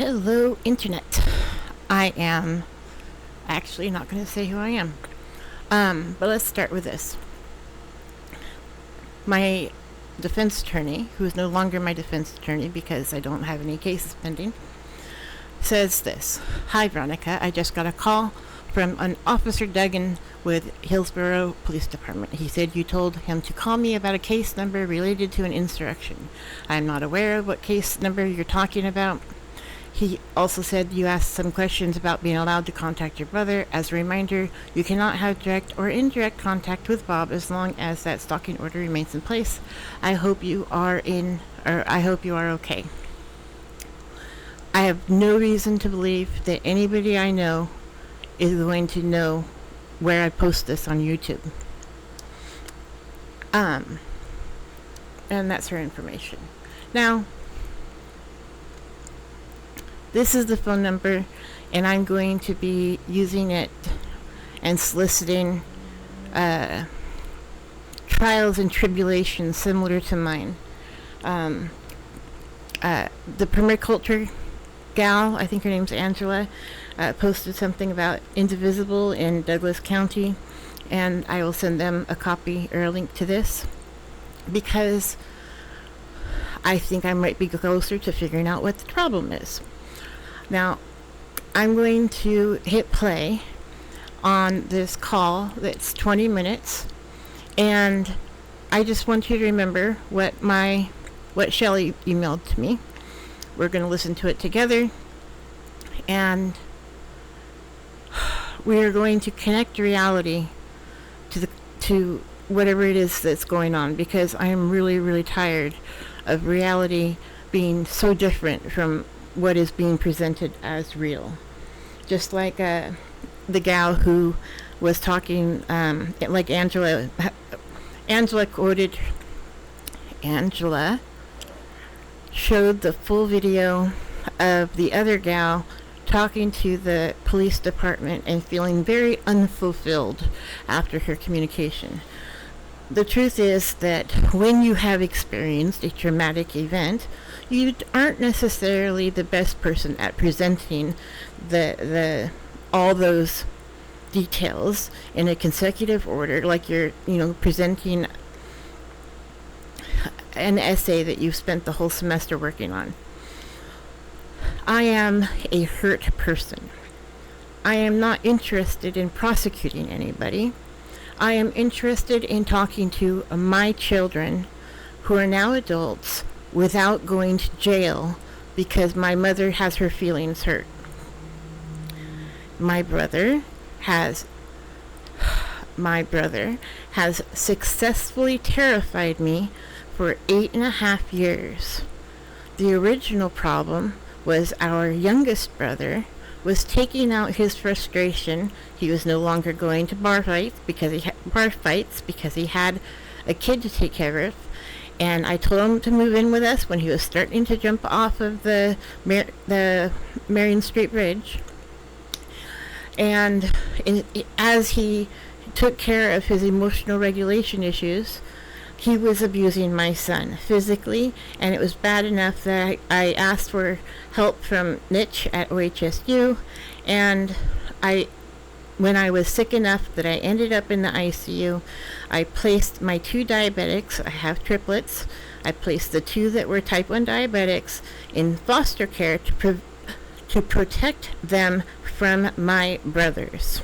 Hello, Internet. I am actually not going to say who I am. But let's start with this. My defense attorney, who is no longer my defense attorney because I don't have any cases pending, says this. Hi, Veronica. I just got a call from an Officer Duggan with Hillsborough Police Department. He said you told him to call me about a case number related to an insurrection. I'm not aware of what case number you're talking about. He also said you asked some questions about being allowed to contact your brother. As a reminder, you cannot have direct or indirect contact with Bob as long as that stalking order remains in place. I hope you are okay. I have no reason to believe that anybody I know is going to know where I post this on YouTube. And that's her information. Now, this is the phone number, and I'm going to be using it and soliciting trials and tribulations similar to mine. The permaculture gal, I think her name's Angela, posted something about Indivisible in Douglas County, and I will send them a copy or a link to this because I think I might be closer to figuring out what the problem is. Now, I'm going to hit play on this call that's 20 minutes, and I just want you to remember what Shelley emailed to me. We're going to listen to it together, and we are going to connect reality to whatever it is that's going on, because I am really, really tired of reality being so different from what is being presented as real. Just like the gal who was talking, like Angela showed the full video of the other gal talking to the police department and feeling very unfulfilled after her communication. The truth is that when you have experienced a traumatic event, you aren't necessarily the best person at presenting all those details in a consecutive order, like you're presenting an essay that you've spent the whole semester working on. I am a hurt person. I am not interested in prosecuting anybody. I am interested in talking to my children who are now adults without going to jail because my mother has her feelings hurt. My brother has successfully terrified me for 8.5 years. The original problem was our youngest brother was taking out his frustration. He was no longer going to bar fights because he had a kid to take care of. And I told him to move in with us when he was starting to jump off of the Marion Street Bridge. And as he took care of his emotional regulation issues, he was abusing my son physically, and it was bad enough that I asked for help from Niche at OHSU, and when I was sick enough that I ended up in the ICU, I placed my 2 diabetics, I have triplets, I placed the 2 that were type 1 diabetics in foster care to protect them from my brothers.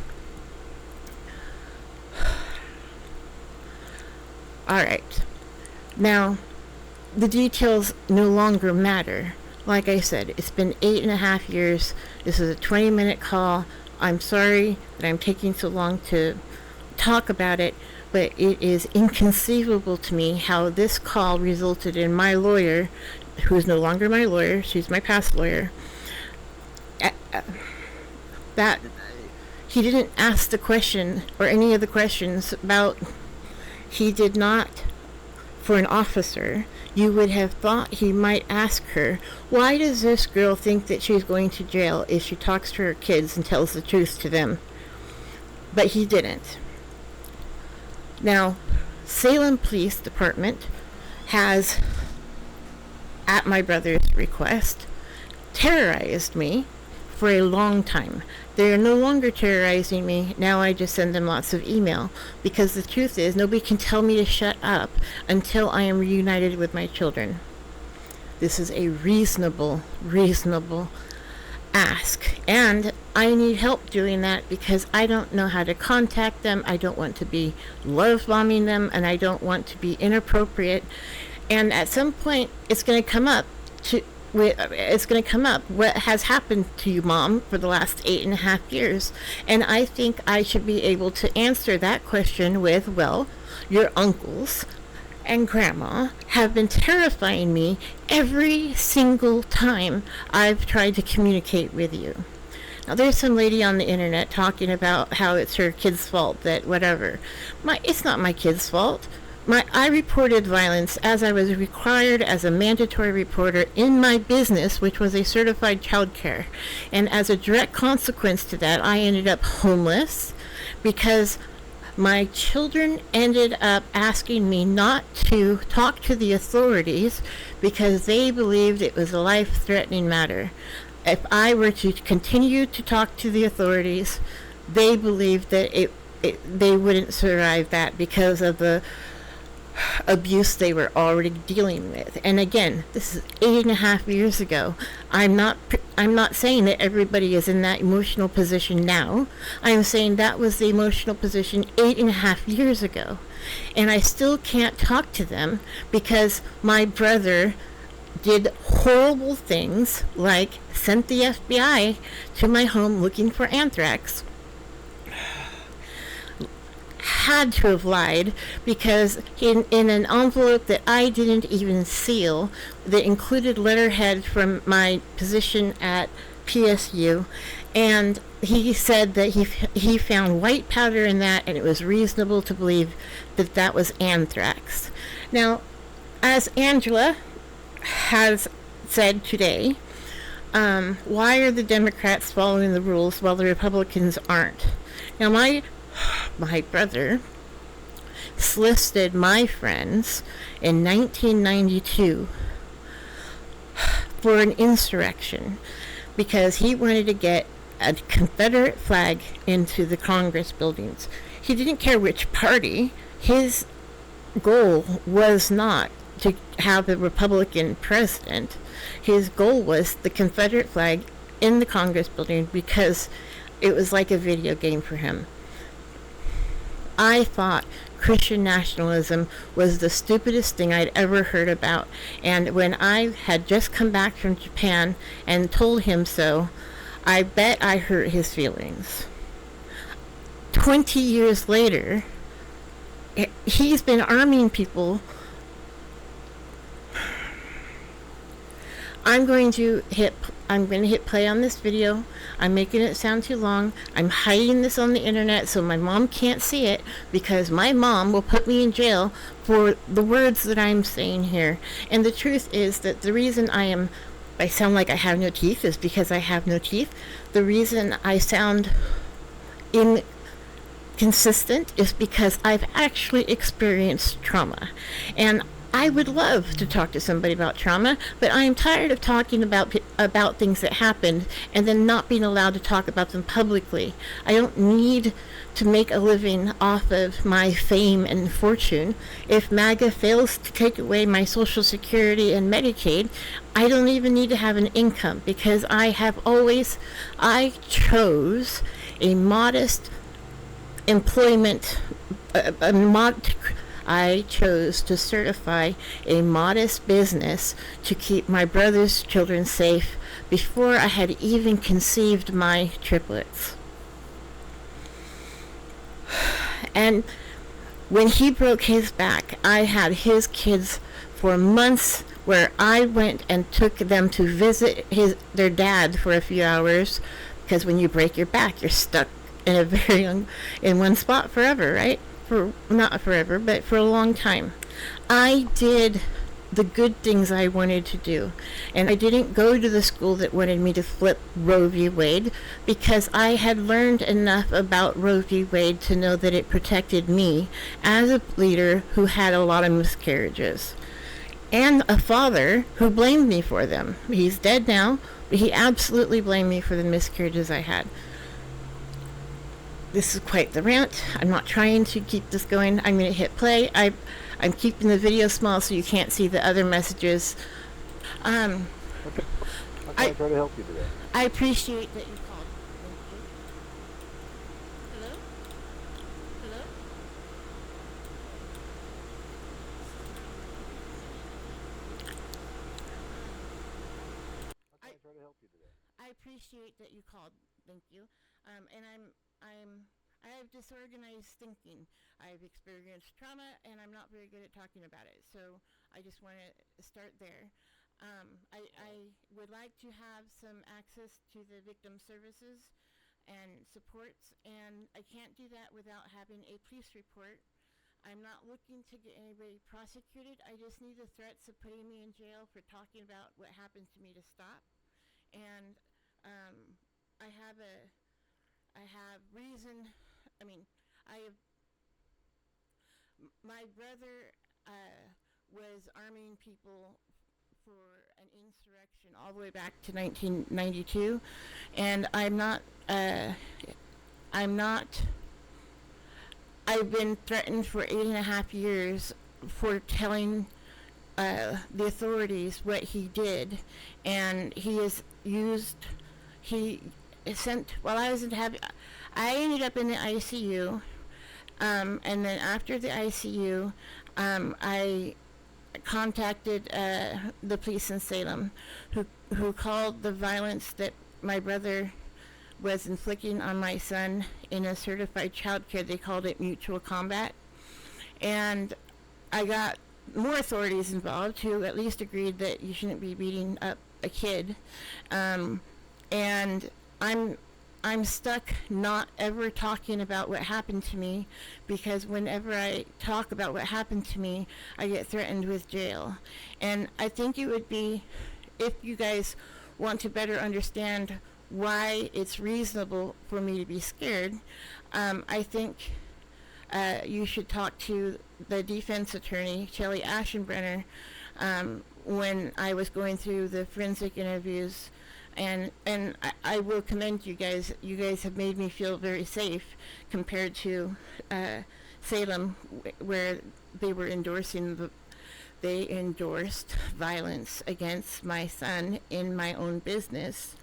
Alright, now the details no longer matter. Like I said, it's been 8.5 years. This is a 20-minute call. I'm sorry that I'm taking so long to talk about it, but it is inconceivable to me how this call resulted in my lawyer, who is no longer my lawyer, she's my past lawyer, that he didn't ask the question or any of the questions about. He did not. For an officer, you would have thought he might ask her, why does this girl think that she's going to jail if she talks to her kids and tells the truth to them? But he didn't. Now, Salem Police Department has, at my brother's request, terrorized me for a long time. They are no longer terrorizing me. Now I just send them lots of email, because the truth is nobody can tell me to shut up until I am reunited with my children. This is a reasonable ask, and I need help doing that because I don't know how to contact them. I don't want to be love bombing them, and I don't want to be inappropriate. And at some point it's going to come up what has happened to you, Mom, for the last 8.5 years. And I think I should be able to answer that question with, well, your uncles and grandma have been terrifying me every single time I've tried to communicate with you. Now, there's some lady on the internet talking about how it's her kid's fault, that whatever. It's not my kid's fault. I reported violence as I was required as a mandatory reporter in my business, which was a certified child care. And as a direct consequence to that, I ended up homeless because my children ended up asking me not to talk to the authorities because they believed it was a life-threatening matter. If I were to continue to talk to the authorities, they believed that they wouldn't survive that because of the abuse they were already dealing with. And again, this is 8.5 years ago. I'm not saying that everybody is in that emotional position now. I'm saying that was the emotional position 8.5 years ago. And I still can't talk to them because my brother did horrible things, like sent the FBI to my home looking for anthrax. Had to have lied because in an envelope that I didn't even seal, that included letterhead from my position at PSU, and he said that he found white powder in that, and it was reasonable to believe that that was anthrax. Now, as Angela has said today, why are the Democrats following the rules while the Republicans aren't? Now, my brother solicited my friends in 1992 for an insurrection because he wanted to get a Confederate flag into the Congress buildings. He didn't care which party. His goal was not to have a Republican president. His goal was the Confederate flag in the Congress building because it was like a video game for him. I thought Christian nationalism was the stupidest thing I'd ever heard about. And when I had just come back from Japan and told him so, I bet I hurt his feelings. 20 years later, he's been arming people. I'm going to hit play on this video. I'm making it sound too long. I'm hiding this on the internet so my mom can't see it because my mom will put me in jail for the words that I'm saying here. And the truth is that the reason I sound like I have no teeth is because I have no teeth. The reason I sound inconsistent is because I've actually experienced trauma. And I would love to talk to somebody about trauma, but I am tired of talking about things that happened and then not being allowed to talk about them publicly. I don't need to make a living off of my fame and fortune. If MAGA fails to take away my Social Security and Medicaid, I don't even need to have an income because I chose a modest employment, I chose to certify a modest business to keep my brother's children safe before I had even conceived my triplets. And when he broke his back, I had his kids for months where I went and took them to visit their dad for a few hours, because when you break your back, you're stuck in one spot forever, right? Not forever, but for a long time. I did the good things I wanted to do, and I didn't go to the school that wanted me to flip Roe v. Wade because I had learned enough about Roe v. Wade to know that it protected me as a leader who had a lot of miscarriages. and a father who blamed me for them. He's dead now, but he absolutely blamed me for the miscarriages I had. This is quite the rant. I'm not trying to keep this going. I'm going to hit play. I'm keeping the video small so you can't see the other messages. Um, Okay. How can I I try to help you today? I appreciate that you called. Thank you. Hello? Hello? How can I I try to help you today? I appreciate that you called. Thank you. And I have disorganized thinking. I've experienced trauma, and I'm not very good at talking about it. So I just want to start there. I Okay. would like to have some access to the victim services and supports, and I can't do that without having a police report. I'm not looking to get anybody prosecuted. I just need the threats of putting me in jail for talking about what happened to me to stop. And um, I have a I have reason. I mean, I have my brother was arming people for an insurrection all the way back to 1992, and I'm not. I've been threatened for 8.5 years for telling the authorities what he did, and he is used. He sent while I was in have. I ended up in the ICU, and then after the ICU, I contacted the police in Salem, who called the violence that my brother was inflicting on my son in a certified child care. They called it mutual combat, and I got more authorities involved who at least agreed that you shouldn't be beating up a kid. Um, and I'm I'm stuck not ever talking about what happened to me because whenever I talk about what happened to me, I get threatened with jail. And I think it would be, if you guys want to better understand why it's reasonable for me to be scared, I think you should talk to the defense attorney, Shelley Aschenbrenner, when I was going through the forensic interviews. And I will commend you guys. You guys have made me feel very safe compared to Salem, where they were they endorsed violence against my son in my own business.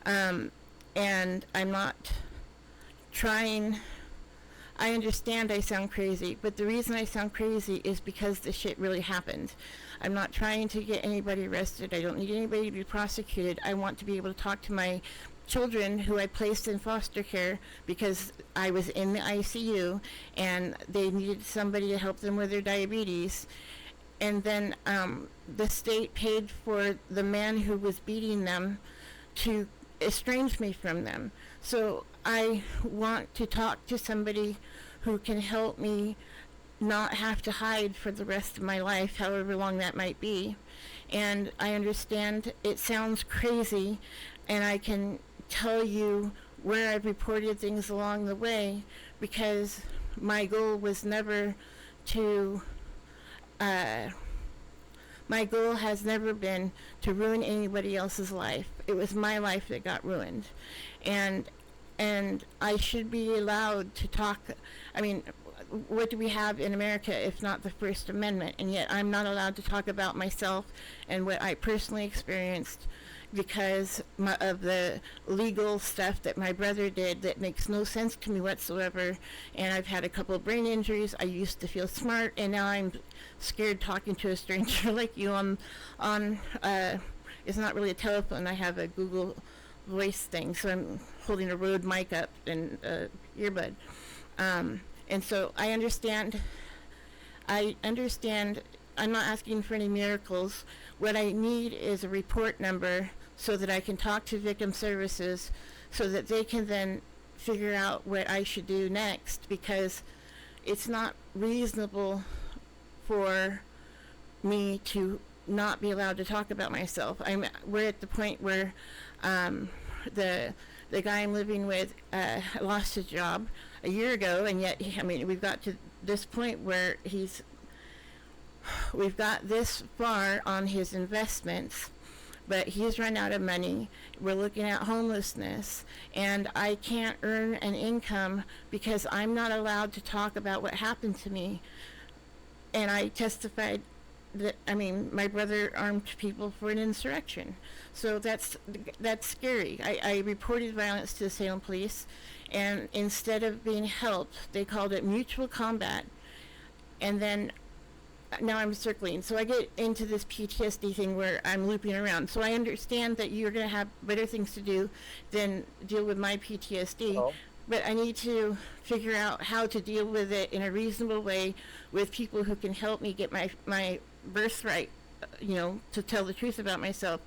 Um, and I'm not trying. I understand I sound crazy, but the reason I sound crazy is because the shit really happened. I'm not trying to get anybody arrested. I don't need anybody to be prosecuted. I want to be able to talk to my children who I placed in foster care because I was in the ICU and they needed somebody to help them with their diabetes. And then the state paid for the man who was beating them to estrange me from them. So I want to talk to somebody who can help me not have to hide for the rest of my life, however long that might be. And I understand it sounds crazy, and I can tell you where I've reported things along the way because my goal was never to uh, my goal has never been to ruin anybody else's life. It was my life that got ruined. And and I should be allowed to talk. I mean, what do we have in America if not the First Amendment? And yet I'm not allowed to talk about myself and what I personally experienced because of the legal stuff that my brother did that makes no sense to me whatsoever. And I've had a couple of brain injuries. I used to feel smart, and now I'm scared talking to a stranger like you on. It's not really a telephone. I have a Google Voice thing, so I'm holding a Rode mic up and earbud. And so I understand. I understand. I'm not asking for any miracles. What I need is a report number so that I can talk to victim services so that they can then figure out what I should do next because it's not reasonable for me to not be allowed to talk about myself. We're at the point where the the guy I'm living with lost his job a year ago, and yet I mean we've got to this point where we've got this far on his investments, but he's run out of money. We're looking at homelessness, and I can't earn an income because I'm not allowed to talk about what happened to me. And I testified that, I mean, my brother armed people for an insurrection. So that's scary. I reported violence to the Salem police, and instead of being helped, they called it mutual combat. And then now I'm circling. So I get into this PTSD thing where I'm looping around. So I understand that you're going to have better things to do than deal with my PTSD. Oh, But I need to figure out how to deal with it in a reasonable way with people who can help me get my birthright, to tell the truth about myself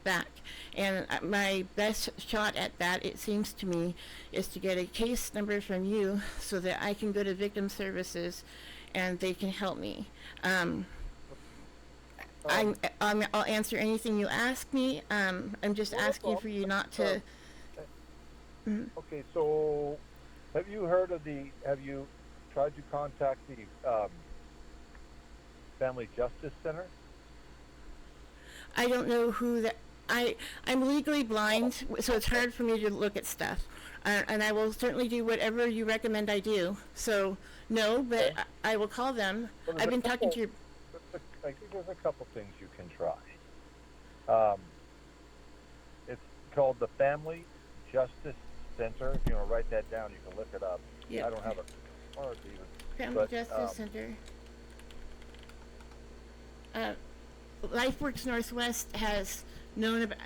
back. And my best shot at that, it seems to me, is to get a case number from you so that I can go to victim services and they can help me. I'll answer anything you ask me. I'm just well, no asking for problem. you not to. Okay, so have you tried to contact the Family Justice Center? I don't know who that. I'm legally blind, so it's hard for me to look at stuff. And I will certainly do whatever you recommend I do. So no, but Okay. I will call them. Well, I've been talking to your. I think there's a couple things you can try. Um, it's called the Family Justice Center. If you want to write that down, you can look it up. Yeah. I don't have a card even. Family but, Justice Center. LifeWorks Northwest has known about.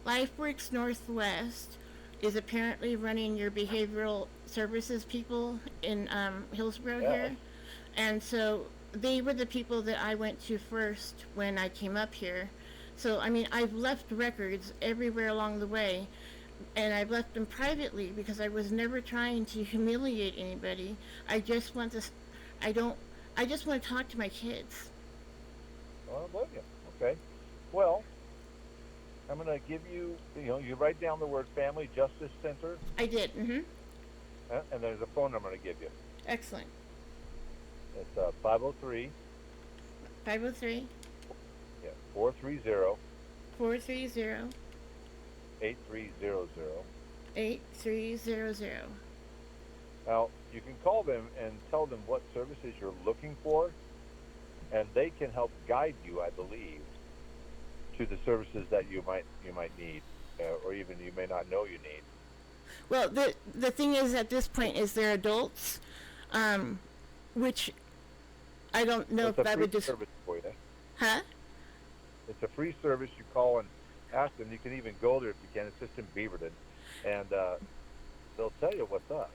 LifeWorks Northwest is apparently running your behavioral services people in Hillsborough Yeah. here, and so they were the people that I went to first when I came up here. So I mean, I've left records everywhere along the way, and I've left them privately because I was never trying to humiliate anybody. I just want to. I don't. I just want to talk to my kids. Well, I love you. Okay. Well, I'm going to give you, you write down the word Family Justice Center, I did. and there's a phone number to give you. Excellent. It's 503, 503 yeah, 430 430 8300. 8300. Now, you can call them and tell them what services you're looking for, and they can help guide you, I believe, to the services that you might need, or even you may not know you need. Well, the thing is, at this point, is they're adults, which I don't know It's if a I free would just. service for you. Huh? It's a free service. You call and ask them. You can even go there if you can. It's just in Beaverton, and they'll tell you what's up.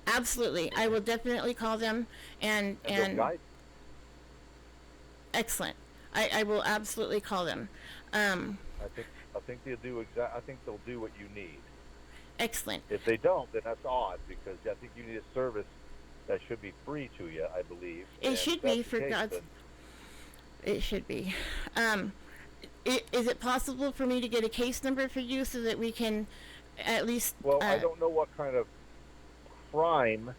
Absolutely. I will definitely call them And they'll guide. excellent. I will absolutely call them. I think they'll do I think they'll do what you need. Excellent. If they don't, then that's odd because I think you need a service that should be free to you. I believe It And should if that's be, the for case, God's. then- It should be. Is it possible for me to get a case number for you so that we can at least Well, I don't know what kind of crime.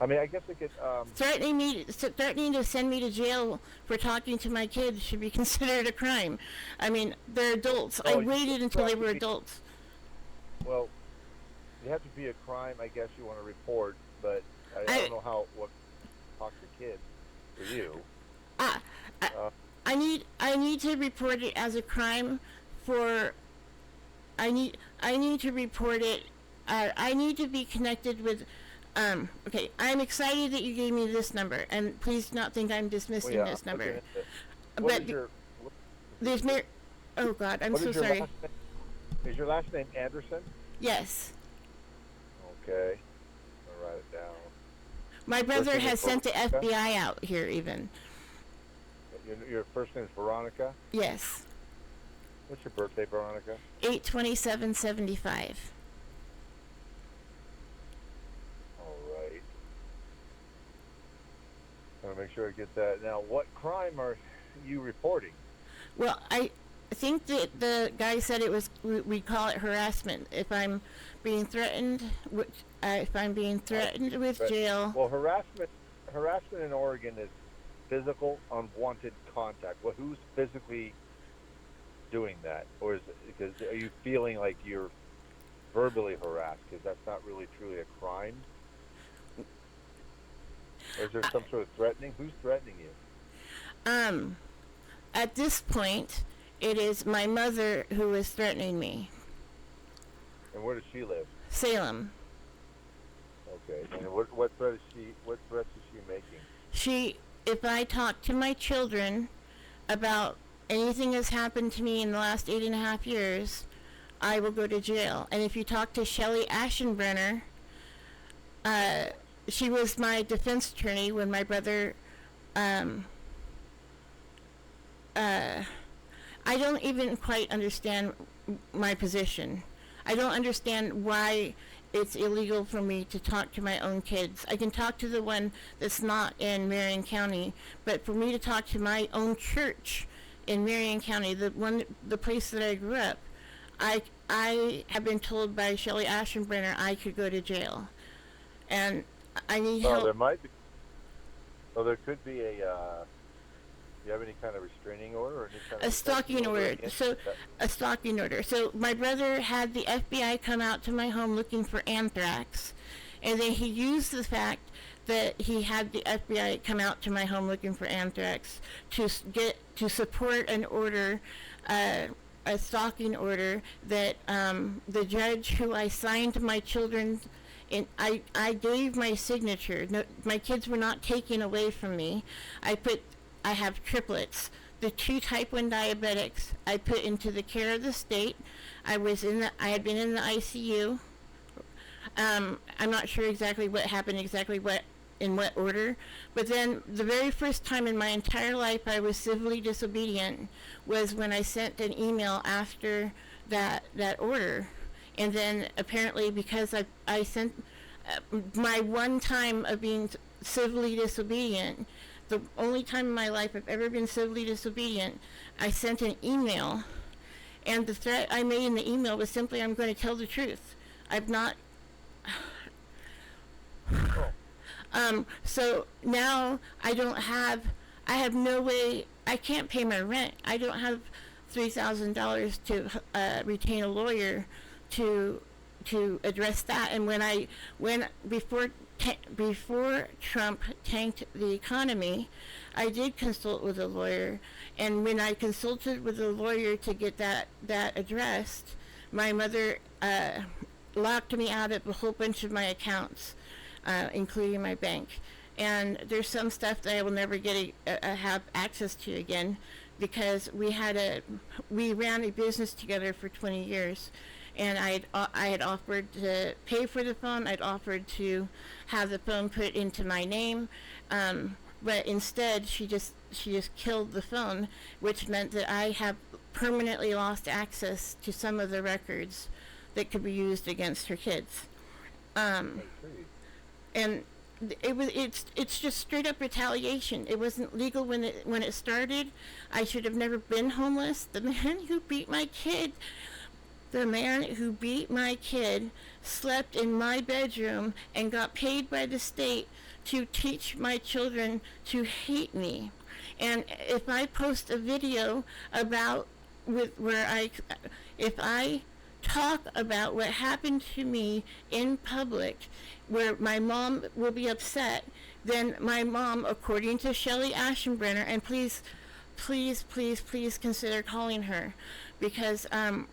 I mean, I guess it could. threatening to send me to jail for talking to my kids should be considered a crime. I mean, they're adults. I waited until they were adults. Well, you have to be a crime, I guess you want to report, but I don't know what talk to kids for you. I, I need to report it as a crime for. I need to report it. I need to be connected with. Okay, I'm excited that you gave me this number, and please do not think I'm dismissing this number. What is your, There's mer. Oh God, I'm so sorry. Last name? Is your last name Anderson? Yes. Okay, I'll write it down. My brother First name has is sent the Veronica? FBI out here even. Your first name is Veronica? Yes. What's your birthday, Veronica? 8/27/75. All right. I want to make sure I get that. Now, what crime are you reporting? Well, I think that the guy said it was. We call it harassment. If I'm being threatened, with jail. Well, harassment in Oregon is physical unwanted contact? Well, who's physically doing that, or is it because are you feeling like you're verbally harassed? Because that's not really truly a crime, or is there some sort of threatening? Who's threatening you? Um, at this point, it is my mother who is threatening me. And where does she live? Salem. Okay. And what threat is she? What threats is she making? If I talk to my children about anything that's happened to me in the last 8.5 years, I will go to jail. And if you talk to Shelley Aschenbrenner, she was my defense attorney when my brother, I don't even quite understand my position. I don't understand why it's illegal for me to talk to my own kids. I can talk to the one that's not in Marion County, but for me to talk to my own church in Marion County, the place that I grew up, I have been told by Shelley Aschenbrenner I could go to jail, and I need help. There might be. Well, there could be a. Do you have any kind of restraining order or any kind of A stalking order. So, that? a stalking order. So my brother had the FBI come out to my home looking for anthrax, and then he used the fact that he had the FBI come out to my home looking for anthrax to support an order, a stalking order that the judge who I signed my children. And I gave my signature. No, my kids were not taken away from me. I have triplets. The 2 type 1 diabetics I put into the care of the state. I had been in the ICU. I'm not sure exactly what happened, in what order. But then the very first time in my entire life I was civilly disobedient was when I sent an email after that order. And then apparently because I sent my one time of being civilly disobedient, the only time in my life I've ever been civilly disobedient, I sent an email, and the threat I made in the email was simply, I'm going to tell the truth. I've not. So now I have no way, I can't pay my rent. I don't have $3,000 to retain a lawyer to address that. And before Trump tanked the economy, I did consult with a lawyer, and when I consulted with a lawyer to get that addressed, my mother locked me out of a whole bunch of my accounts, including my bank. And there's some stuff that I will never have access to again, because we ran a business together for 20 years. And I had offered to pay for the phone. I'd offered to have the phone put into my name, but instead she just killed the phone, which meant that I have permanently lost access to some of the records that could be used against her kids. And it's just straight up retaliation. It wasn't legal when it started. I should have never been homeless. The man who beat my kid. The man who beat my kid slept in my bedroom and got paid by the state to teach my children to hate me. And if I post a video if I talk about what happened to me in public, where my mom will be upset, then my mom, according to Shelley Aschenbrenner, and please consider calling her, because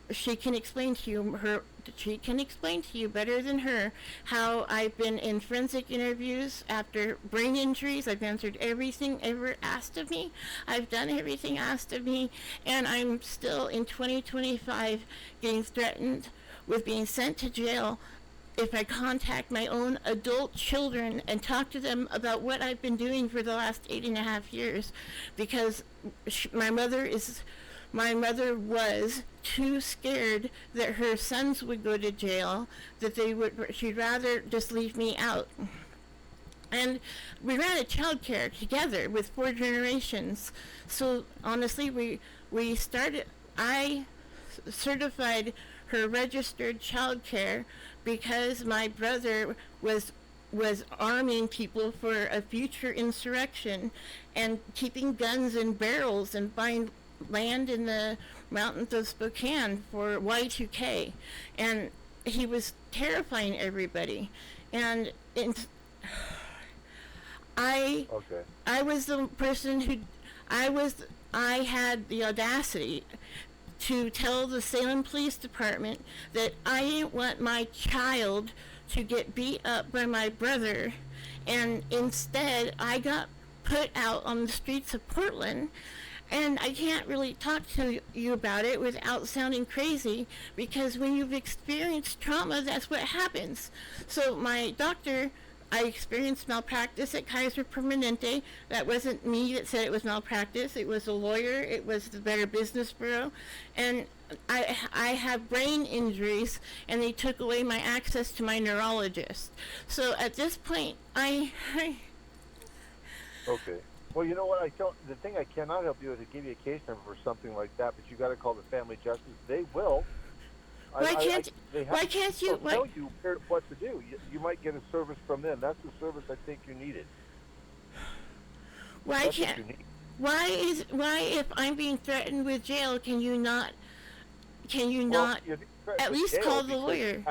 she can explain to you better than her how I've been in forensic interviews after brain injuries. I've answered everything ever asked of me. I've done everything asked of me, and I'm still in 2025 getting threatened with being sent to jail if I contact my own adult children and talk to them about what I've been doing for the last 8.5 years, because my mother was too scared that her sons would go to jail, that she'd rather just leave me out. And we ran a child care together with 4 generations. So honestly, I certified her registered child care because my brother was was arming people for a future insurrection and keeping guns in barrels and buying land in the mountains of Spokane for Y2K. And he was terrifying everybody. And Okay. I was the person who I had the audacity to tell the Salem Police Department that I didn't want my child to get beat up by my brother, and instead I got put out on the streets of Portland. And I can't really talk to you about it without sounding crazy, because when you've experienced trauma, that's what happens. So my doctor, I experienced malpractice at Kaiser Permanente. That wasn't me that said it was malpractice. It was a lawyer. It was the Better Business Bureau. And I have brain injuries, and they took away my access to my neurologist. So at this point, Okay. Well, you know what? The thing I cannot help you is to give you a case number for something like that, but you got to call the Family Justice. They will. Why can't you? They'll tell you what to do. You might get a service from them. That's the service I think you needed. Why if I'm being threatened with jail, can you not at least call the lawyer?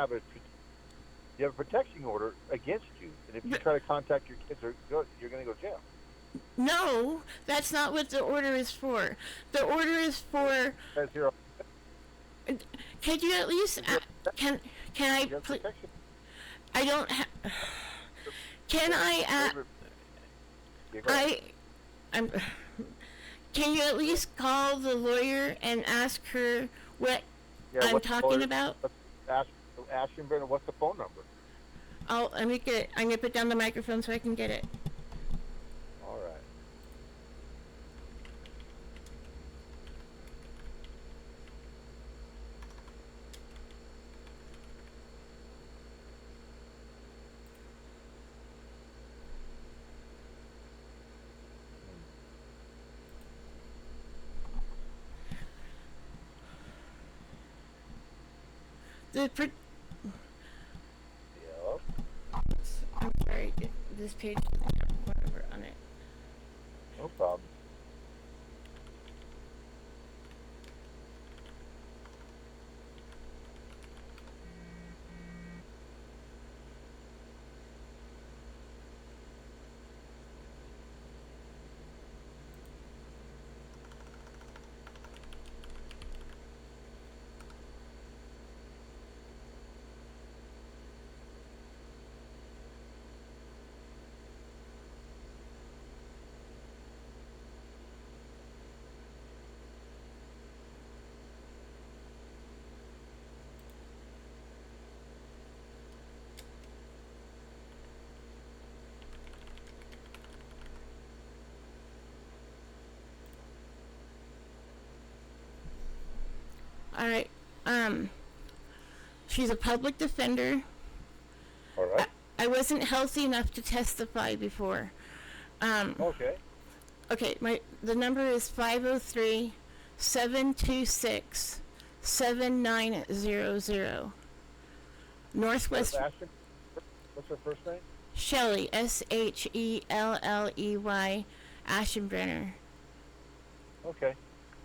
You have a protection order against you, and if you try to contact your kids, you're going to go to jail. No, that's not what the order is for. The order is for. Can you at least can I please? I don't have. Can I'm. Can you at least call the lawyer and ask her what I'm talking about? Ask him, what's the phone number? Let me get it. I'm gonna put down the microphone so I can get it. All right. Yep. I'm sorry. This page doesn't have a phone number on it. No problem. All right. She's a public defender. All right. I wasn't healthy enough to testify before. Okay. Okay, the number is 503-726-7900. Northwest. What's her first name? Shelley, Shelley, Aschenbrenner. Okay.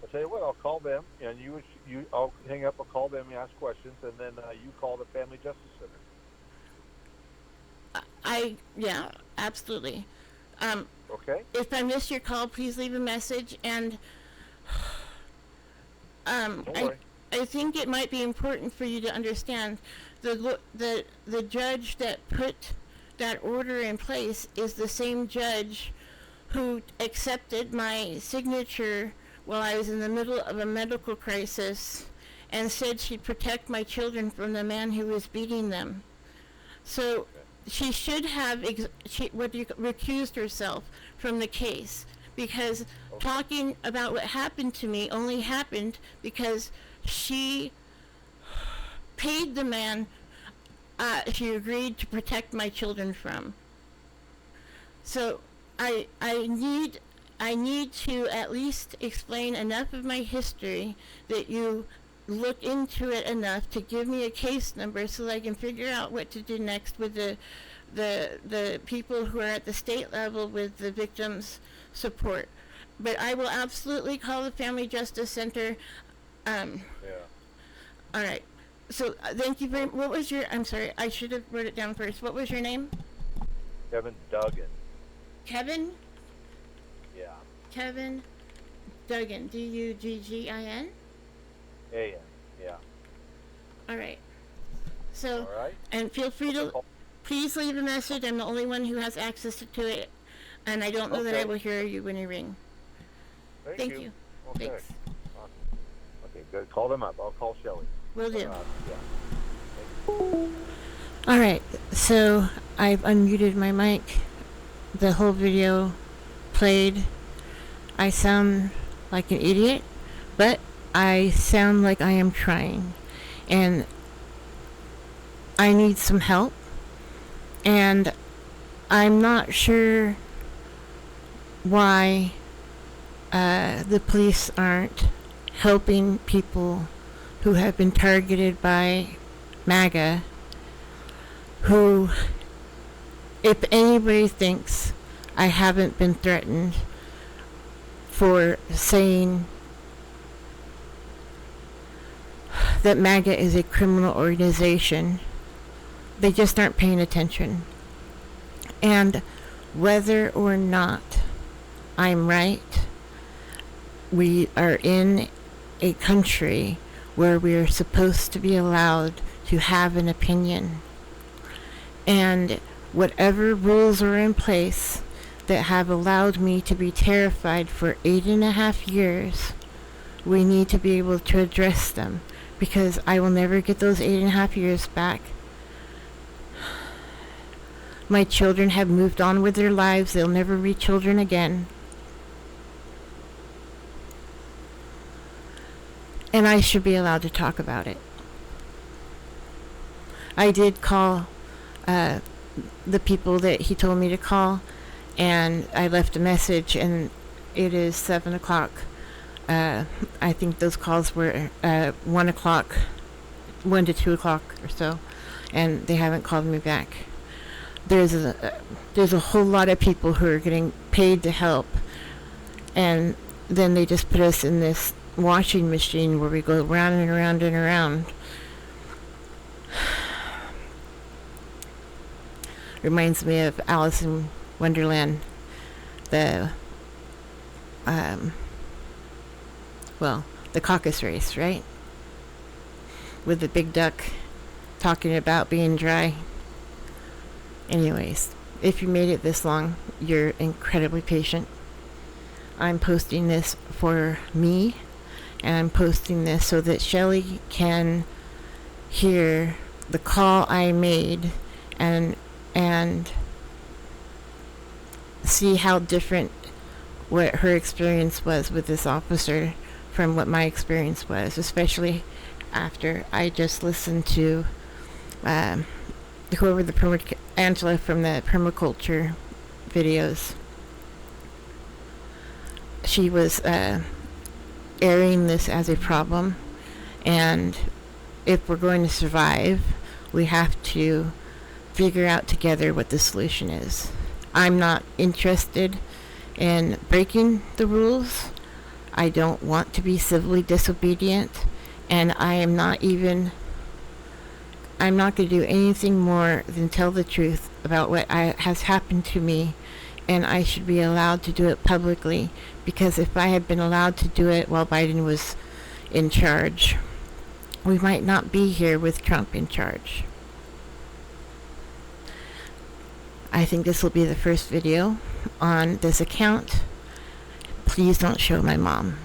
I'll tell you what. I'll call them, and I'll hang up. I'll call them and ask questions, and then you call the Family Justice Center. Yeah, absolutely. Okay. If I miss your call, please leave a message. And Don't worry. I think it might be important for you to understand the judge that put that order in place is the same judge who accepted my signature while I was in the middle of a medical crisis and said she'd protect my children from the man who was beating them. So she should have recused herself from the case, because talking about what happened to me only happened because she paid the man she agreed to protect my children from. So I need to at least explain enough of my history that you look into it enough to give me a case number so that I can figure out what to do next with the the people who are at the state level with the victims support. But I will absolutely call the Family Justice Center. Yeah. All right. So thank you very. What was your? I'm sorry. I should have wrote it down first. What was your name? Kevin Duggan. Kevin. Yeah. Kevin Duggan. Duggin. A.N. Yeah. All right. So, All right. and feel free to please leave a message. I'm the only one who has access to it, and I don't know that I will hear you when you ring. Thank you. Okay. Thanks. Awesome. Okay, good. Call them up. I'll call Shelly. Will do. Yeah. All right. So I've unmuted my mic. The whole video played. I sound like an idiot, but I sound like I am trying, and I need some help, and I'm not sure why the police aren't helping people who have been targeted by MAGA, who, if anybody thinks I haven't been threatened for saying that MAGA is a criminal organization, they just aren't paying attention. And whether or not I'm right, we are in a country where we are supposed to be allowed to have an opinion. And whatever rules are in place that have allowed me to be terrified for 8.5 years, we need to be able to address them, because I will never get those 8.5 years back. My children have moved on with their lives. They'll never be children again. And I should be allowed to talk about it. I did call the people that he told me to call, and I left a message, and it is 7 o'clock. I think those calls were 1 o'clock, 1 to 2 o'clock or so, and they haven't called me back. There's a whole lot of people who are getting paid to help, and then they just put us in this washing machine where we go round and around and around. Reminds me of Alice in Wonderland, the caucus race, right? With the big duck talking about being dry. Anyways, if you made it this long, you're incredibly patient. I'm posting this for me, and I'm posting this so that Shelly can hear the call I made and see how different what her experience was with this officer from what my experience was, especially after I just listened to Angela from the permaculture videos. She was airing this as a problem, and if we're going to survive, we have to figure out together what the solution is. I'm not interested in breaking the rules. I don't want to be civilly disobedient, and I'm not going to do anything more than tell the truth about what has happened to me, and I should be allowed to do it publicly, because if I had been allowed to do it while Biden was in charge, we might not be here with Trump in charge. I think this will be the first video on this account. Please don't show my mom.